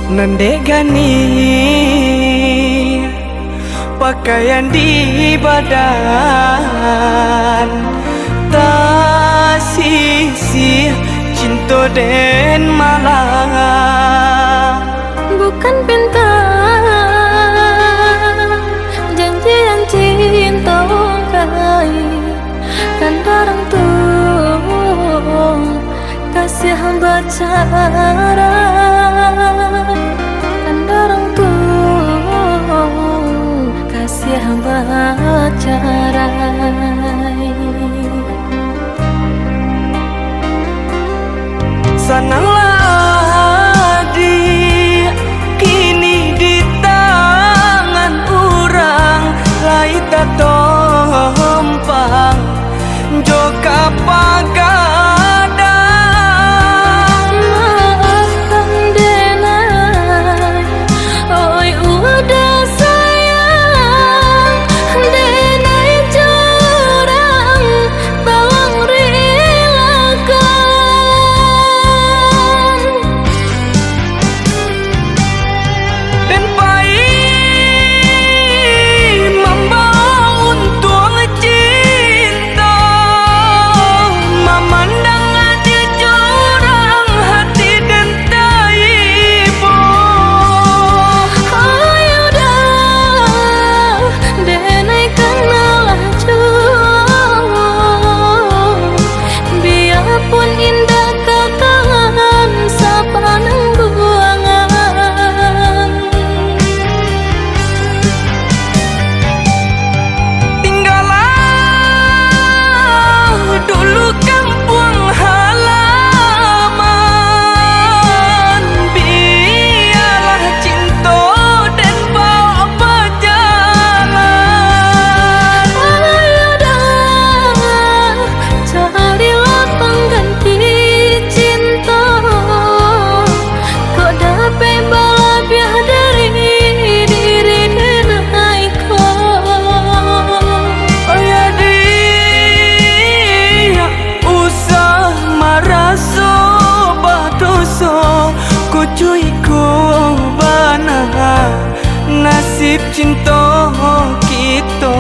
Nandegani pakaian di badan, tak sisi cinta dan malah bukan bintang janjian cinta kai kan darang tuh kasih hamba cara kan darang tuh kasih hamba cara sananglah kini di tangan orang lai tak tompang joka pagadang maafkan denai oi udah sayang denai curang tolong relakan dan pahit membangun tuang cinta memandang hati curang hati dan taibo ayo dah denai kenalah curang biarpun indah kekangan sapanang buangan tinggallah dulu kampung halaman biarlah cinta dan bawa berjalan ayo dah carilah pengganti cinta kok dapat bawa biar dari diri denai oh ya dia usah maraso batoso kucui ko bana nasib cinta kita.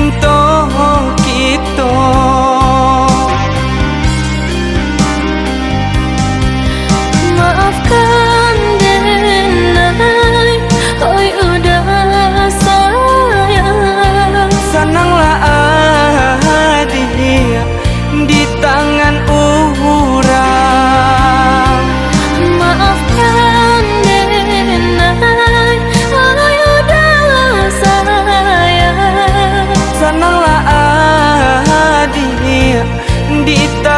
cinta kita. Maafkan denai, oi udah sayang. Senanglah dia di tangan orang. Maafkan denai, oi udah sayang. Senanglah dia di tangan